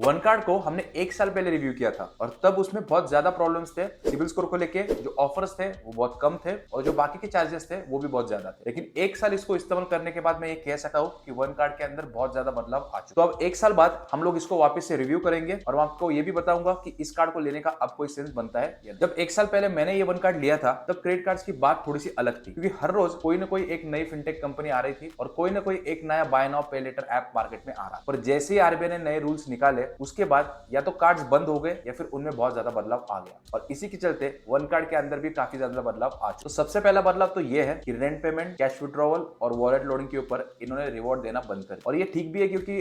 One card को हमने 1 साल पहले रिव्यू किया था और तब उसमें बहुत ज्यादा प्रॉब्लम्स थे सिविल स्कोर को लेके। जो ऑफर्स थे वो बहुत कम थे और जो बाकी के चार्जेस थे वो भी बहुत ज्यादा थे। लेकिन 1 साल इसको इस्तेमाल करने के बाद मैं ये कह सकता हूँ कि वन कार्ड के अंदर बहुत ज्यादा बदलाव आ चुका है। तो अब 1 साल बाद हम लोग इसको वापस से रिव्यू करेंगे और मैं आपको ये भी बताऊंगा कि इस कार्ड को लेने का अब कोई सेंस बनता है या नहीं। जब 1 साल पहले मैंने ये वन कार्ड लिया था तब क्रेडिट कार्ड्स की बात थोड़ी सी अलग थी, क्योंकि हर रोज कोई ना कोई एक नई फिनटेक कंपनी आ रही थी और कोई ना कोई एक नया बाय नाउ पे लेटर ऐप मार्केट में आ रहा। पर जैसे ही आरबीआई ने नए रूल्स निकाले उसके बाद या तो कार्ड्स बंद हो गए या फिर उनमें बहुत ज्यादा बदलाव आ गया और इसी के चलते वन कार्ड के अंदर भी काफी ज्यादा बदलाव आ चुका। तो सबसे पहला बदलाव तो ये है कि रेंट पेमेंट, कैश विड्रॉवल और वॉलेट लोडिंग के ऊपर इन्होंने रिवॉर्ड देना बंद कर दिया और ये ठीक भी है क्योंकि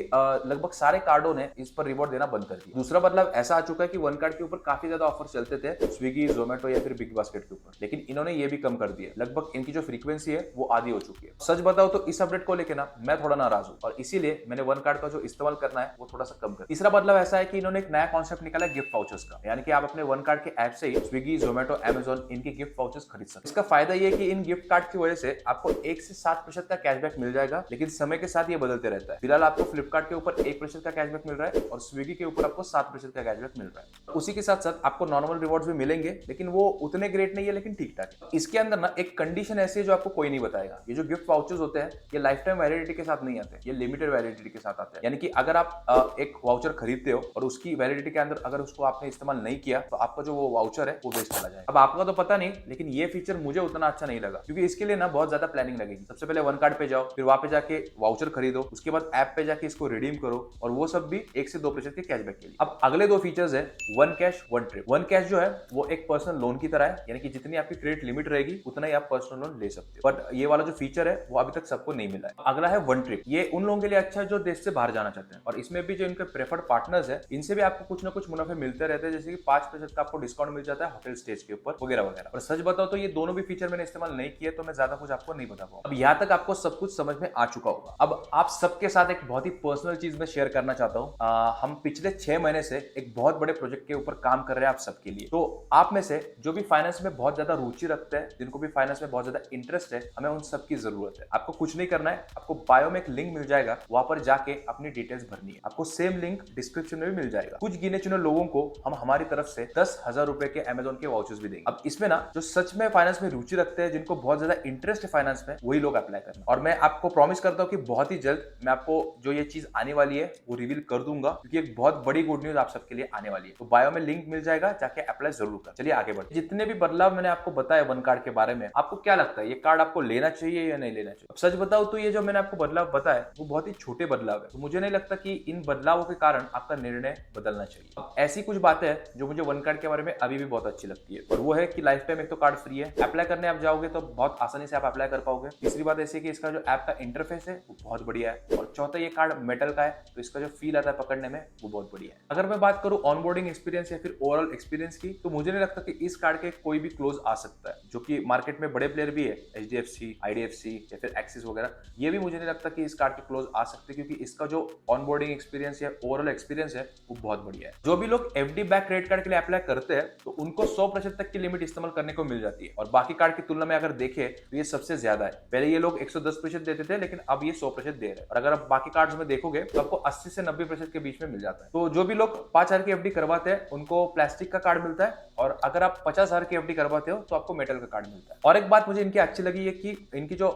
लगभग सारे कार्डों ने इस पर रिवॉर्ड देना बंद कर दिया। दूसरा बदलाव ऐसा आ चुका है कि वन कार्ड के ऊपर काफी ज्यादा ऑफर चलते थे स्विगी, जोमेटो या फिर बिग बास्केट के ऊपर, लेकिन इन्होंने ये भी कम कर दिया। लगभग इनकी जो फ्रीक्वेंसी है वो आधी हो चुकी है। सच बताओ तो इस अपडेट को लेकर ना मैं थोड़ा नाराज हूँ और इसीलिए मैंने वन कार्ड का जो इस्तेमाल करना है वो थोड़ा सा कम कर। तीसरा बदलाव ऐसा है कि इन्होंने एक नया कॉन्सेप्ट निकाला है गिफ्ट वाउचर्स का, यानी कि आप अपने वन कार्ड के ऐप से ही स्विगी, जोमेटो, अमेजॉन इनकी गिफ्ट वाउचर्स खरीद सकते हैं। इसका फायदा ये है कि इन गिफ्ट कार्ड की वजह से आपको 1 से 7% का कैशबैक मिल जाएगा, लेकिन समय के साथ ये बदलते रहता है। फिलहाल आपको फ्लिपकार्ट के ऊपर 1% का कैशबैक मिल रहा है और स्विगी के ऊपर आपको 7% का कैशबैक मिल रहा है। उसी के साथ साथ आपको नॉर्मल रिवॉर्ड्स भी मिलेंगे, लेकिन वो उतने ग्रेट नहीं है, लेकिन ठीक ठाक। इसके अंदर ना एक कंडीशन ऐसी है जो आपको कोई नहीं बताएगा। ये जो गिफ्ट वाउचर्स होते हैं ये लाइफ टाइम वैलिडिटी के साथ नहीं आते, ये लिमिटेड वैलिडिटी के साथ आते हैं। यानी कि अगर आप एक वाउचर खरीदते हो और उसकी वैलिडिटी के अंदर अगर उसको आपने इस्तेमाल नहीं किया तो आपका जो वो वाउचर है वो वेस्ट चला जाएगा। अब आपका तो पता नहीं, लेकिन ये फीचर मुझे उतना अच्छा नहीं लगा क्योंकि इसके लिए ना बहुत ज्यादा प्लानिंग लगेगी। सबसे पहले वन कार्ड पे जाओ, फिर वहां पे जाके वाउचर खरीदो, उसके बाद ऐप पे जाके इसको रिडीम करो और वो सब भी 1 से 2% के कैशबैक के लिए। अब अगले 2 फीचर्स है one cash one trip. One cash जो है वो एक पर्सनल लोन की तरह है, यानी कि जितनी आपकी क्रेडिट लिमिट रहेगी उतना ही आप पर्सनल लोन ले सकते हो। बट ये वाला जो फीचर है वो अभी तक सबको नहीं मिला है। अगला है वन ट्रिप। ये उन लोगों के लिए अच्छा है जो देश से बाहर जाना चाहते हैं और इसमें भी जो इनके प्रेफर्ड पार्टनर्स है इनसे भी आपको कुछ ना कुछ मुनाफे मिलते रहते हैं, जैसे कि 5% का आपको डिस्काउंट मिल जाता है होटल स्टेज के ऊपर वगैरह वगैरह। और सच बताओ तो ये दोनों भी फीचर मैंने इस्तेमाल नहीं किए तो मैं ज्यादा कुछ आपको नहीं बता पाऊंगा। अब यहाँ तक आपको सब कुछ समझ में आ चुका होगा। अब आप सबके साथ एक बहुत ही पर्सनल चीज में शेयर करना चाहता हूँ। हम पिछले 6 महीने से एक बहुत बड़े प्रोजेक्ट के ऊपर काम कर रहे हैं आप सबके लिए। तो आप में से जो भी फाइनेंस में बहुत ज्यादा रुचि रखते हैं, जिनको भी फाइनेंस में बहुत ज्यादा इंटरेस्ट है, हमें उन सबकी जरूरत है। आपको कुछ नहीं करना है, आपको बायो में एक लिंक मिल जाएगा, वहां पर जाके अपनी डिटेल्स भरनी है। आपको सेम लिंक डिस्क्रिप्शन में भी मिल जाएगा। कुछ गिने चुने लोगों को हम हमारी तरफ से 10,000 रुपए के अमेजोन के वाउचर्स भी देंगे। अब इसमें ना जो सच में फाइनेंस में रुचि रखते हैं, जिनको बहुत ज्यादा इंटरेस्ट है फाइनेंस में, वही लोग अप्लाई करना। और मैं आपको प्रॉमिस करता हूँ कि बहुत ही जल्द मैं आपको जो ये चीज आने वाली है वो रिवील कर दूंगा, क्योंकि एक बहुत बड़ी गुड न्यूज आप सबके लिए आने वाली है। तो बायो में लिंक मिल जाएगा, जाके अप्लाई जरूर कर। चलिए आगे बढ़ते। जितने भी बदलाव मैंने आपको बताया वन कार्ड के बारे में, आपको क्या लगता है ये कार्ड आपको लेना चाहिए या नहीं लेना चाहिए? अब सच बताओ तो ये जो मैंने आपको बदलाव बताया वो बहुत ही छोटे बदलाव है, तो मुझे नहीं लगता कि इन बदलावों के कारण आपका निर्णय बदलना चाहिए। अब ऐसी कुछ बातें हैं जो मुझे वन कार्ड के बारे में अभी भी बहुत अच्छी लगती है, और वो है कि लाइफ टाइम एक तो कार्ड फ्री है, अप्लाई करने आप जाओगे तो बहुत आसानी से आप अप्लाई कर पाओगे। तीसरी बात ऐसी कि इसका जो ऐप का इंटरफेस है वो बहुत बढ़िया है, और चौथा ये कार्ड मेटल का है तो इसका जो फील आता है पकड़ने में वो बहुत बढ़िया है। अगर मैं बात करूं ऑनबोर्डिंग एक्सपीरियंस या फिर ओवरऑल एक्सपीरियंस की, तो मुझे नहीं लगता कि इस कार्ड के कोई भी क्लोज आ सकता है, जो कि मार्केट में बड़े प्लेयर भी है, HDFC, IDFC या फिर एक्सिस वगैरह, ये भी मुझे नहीं लगता कि इस कार्ड के क्लोज आ सकते, क्योंकि इसका जो ऑनबोर्डिंग एक्सपीरियंस या ओवरऑल एक्सपीरियंस है वो बहुत बढ़िया है। जो भी लोग FD बैक क्रेडिट कार्ड के लिए अप्लाई करते हैं तो उनको 100% तक की लिमिट इस्तेमाल करने को मिल जाती है, और बाकी कार्ड की तुलना में अगर देखें तो ये सबसे ज्यादा है। पहले ये लोग 110% देते थे, लेकिन अब ये 100% दे रहे हैं, और अगर आप बाकी कार्ड्स में देखोगे तो आपको 80 से 90% के बीच में मिल जाता है। तो जो भी लोग 5,000 की FD करवाते हैं उनको प्लास्टिक का कार्ड मिलता है, और अगर आप 50,000 की FD करवाते हो तो आपको मेटल का कार्ड मिलता है। और एक बात मुझे इनकी अच्छी लगी है कि इनकी जो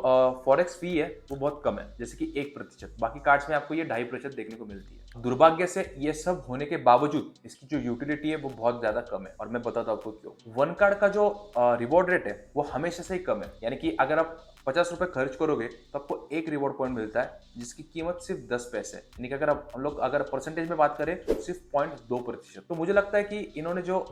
फॉरेक्स फी है वो बहुत कम है, जैसे कि 1%। बाकी कार्ड्स में आपको ये 2.5% देखने को मिलती है। दुर्भाग्य से ये सब होने के बावजूद इसकी जो यूटिलिटी है वो बहुत ज्यादा कम है, और मैं बताता हूँ आपको क्यों। वन कार्ड का जो रिवॉर्ड रेट है वो हमेशा से ही कम है, यानी कि अगर आप 50 रुपए खर्च करोगे तो आपको 1 रिवॉर्ड पॉइंट मिलता है, जिसकी कीमत सिर्फ 10 पैसे, यानी कि अगर हम लोग अगर परसेंटेज में बात करें तो सिर्फ 0.2%। तो मुझे लगता है कि इन्होंने जो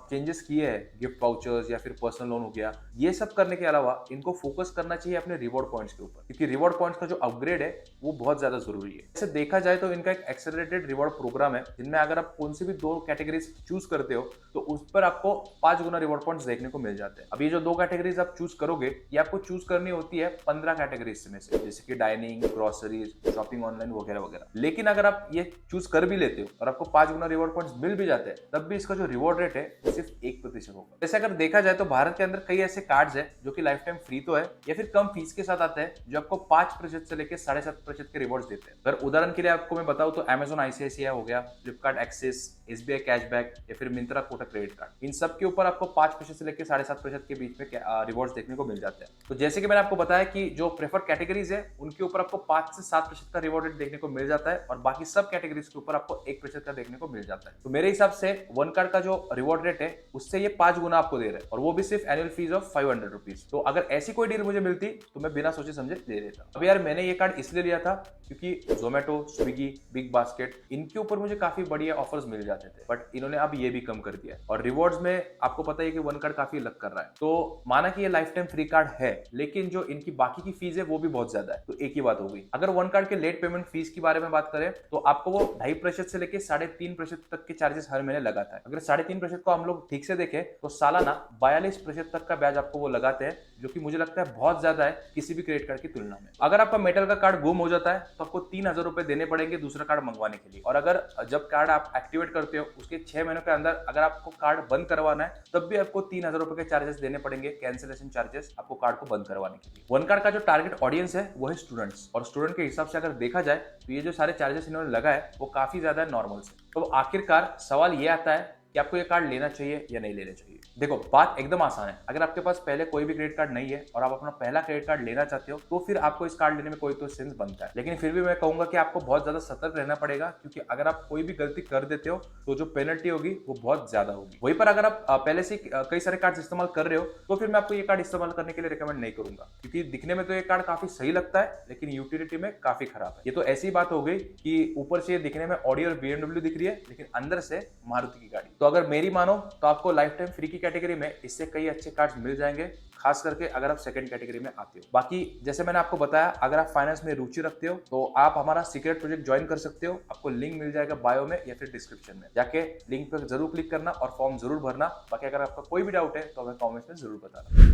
चेंजेस किए हैं, गिफ्ट वाउचर्स या फिर पर्सनल लोन हो गया, ये सब करने के अलावा इनको फोकस करना चाहिए अपने रिवॉर्ड पॉइंट्स के ऊपर, क्योंकि रिवॉर्ड पॉइंट्स का जो अपग्रेड है वो बहुत ज्यादा जरूरी है। ऐसे देखा जाए तो इनका एक एक्सेलरेटेड रिवॉर्ड प्रोग्राम है, जिनमें अगर आप कौन सी भी 2 कैटेगरीज चूज करते हो तो उस पर आपको 5 गुना रिवॉर्ड पॉइंट्स देखने को मिल जाते हैं। अब ये जो 2 कैटेगरीज आप चूज करोगे, ये आपको चूज करनी होती है 15 कैटेगरीज में से, जैसे कि डाइनिंग, ग्रोसरीज, शॉपिंग ऑनलाइन वगैरह वगैरह। लेकिन अगर आप ये चूज कर भी लेते हो और आपको 5 गुना रिवॉर्ड पॉइंट्स मिल भी जाते हैं, तब भी इसका जो रिवॉर्ड रेट है वो सिर्फ 1% होगा। जैसे अगर देखा जाए तो भारत के अंदर कई ऐसे कार्ड्स है जो कि लाइफ टाइम फ्री तो है या फिर कम फीस के साथ आते हैं, जो आपको 5% से लेकर 7.5% के रिवॉर्ड्स देते हैं। अगर उदाहरण के लिए आपको मैं बताऊं तो Amazon ICICI हो गया, फ्लिपकार्ट एक्सिस, SBI कैशबैक या फिर मिंत्रा कोटक क्रेडिट कार्ड, इन सब के ऊपर आपको 5% से लेकर 7.5% के बीच में रिवॉर्ड्स देखने को मिल जाते हैं। तो जैसे कि मैंने आपको बताया कि जो प्रेफर कैटेगरीज है उनके ऊपर आपको 5 से 7% का रिवॉर्ड रेट देखने को मिल जाता है और बाकी सब कैटेगरीज के ऊपर आपको 1% का देखने को मिल जाता है। तो मेरे हिसाब से वन कार्ड का जो रिवॉर्ड रेट है उससे ये 5 गुना आपको दे रहे हैं, और वो भी सिर्फ एनुअल फीस ऑफ 500 रुपीज। तो अगर ऐसी कोई डील मुझे मिलती तो मैं बिना सोचे समझे ले लेता। अब यार मैंने ये कार्ड इसलिए लिया था क्योंकि जोमेटो, स्विगी, बिग बास्केट, इनके ऊपर मुझे काफी बढ़िया ऑफर्स मिल जाते थे, बट इन्होंने अब ये भी कम कर दिया है। और रिवॉर्ड्स में आपको पता है कि वन कार्ड काफी लग कर रहा है। तो माना कि ये लाइफ टाइम फ्री कार्ड है, लेकिन जो इनकी बाकी की फीस है वो भी बहुत ज्यादा है। तो एक ही बात हो गई। अगर वन कार्ड के लेट पेमेंट फीस की बारे में बात करें तो आपको वो 2.5% से लेकर 3.5% तक के चार्जेस हर महीने लगाता है। अगर 3.5% को हम लोग ठीक से देखें तो सालाना 42% तक का ब्याज आपको वो लगाते हैं, जो कि मुझे लगता है बहुत ज्यादा है किसी भी क्रेडिट कार्ड की तुलना में। अगर आपका मेटल का कार्ड गुम हो जाता है तो आपको 3,000 रुपए देने पड़ेंगे दूसरा कार्ड मंगवाने के लिए। और अगर जब कार्ड आप एक्टिवेट करते हो उसके 6 महीनों के अंदर अगर आपको कार्ड बंद करवाना है तब भी आपको 3,000 रुपए के चार्जेस देने पड़ेंगे, कैंसिलेशन चार्जेस, आपको कार्ड को बंद करवाने के लिए। वन कार्ड का जो टारगेट ऑडियंस है वो है स्टूडेंट्स, और स्टूडेंट के हिसाब से अगर देखा जाए तो ये जो सारे चार्जेस इन्होंने लगाए वो काफी ज्यादा है नॉर्मल से। तो आखिरकार सवाल ये आता है कि आपको ये कार्ड लेना चाहिए या नहीं लेना चाहिए। देखो बात एकदम आसान है। अगर आपके पास पहले कोई भी क्रेडिट कार्ड नहीं है और आप अपना पहला क्रेडिट कार्ड लेना चाहते हो तो फिर आपको इस कार्ड लेने में कोई तो सेंस बनता है। लेकिन फिर भी मैं कहूंगा कि आपको बहुत ज्यादा सतर्क रहना पड़ेगा, क्योंकि अगर आप कोई भी गलती कर देते हो तो जो पेनल्टी होगी वो बहुत ज्यादा होगी। वहीं पर अगर आप पहले से कई सारे कार्ड इस्तेमाल कर रहे हो तो फिर मैं आपको ये कार्ड इस्तेमाल करने के लिए रिकमेंड नहीं करूंगा, क्योंकि दिखने में तो ये कार्ड काफी सही लगता है लेकिन यूटिलिटी में काफी खराब है। ये तो ऐसी बात हो गई कि ऊपर से दिखने में ऑडी और BMW दिख रही है लेकिन अंदर से मारुति की गाड़ी। तो अगर मेरी मानो तो आपको लाइफ टाइम फ्री की कैटेगरी में इससे कई अच्छे कार्ड्स मिल जाएंगे, खास करके अगर आप सेकंड कैटेगरी में आते हो। बाकी जैसे मैंने आपको बताया, अगर आप फाइनेंस में रुचि रखते हो तो आप हमारा सीक्रेट प्रोजेक्ट ज्वाइन कर सकते हो। आपको लिंक मिल जाएगा बायो में या फिर डिस्क्रिप्शन में, जाके लिंक पर जरूर क्लिक करना और फॉर्म जरूर भरना। बाकी अगर आपका कोई भी डाउट है तो हमें कमेंट्स में जरूर बताना।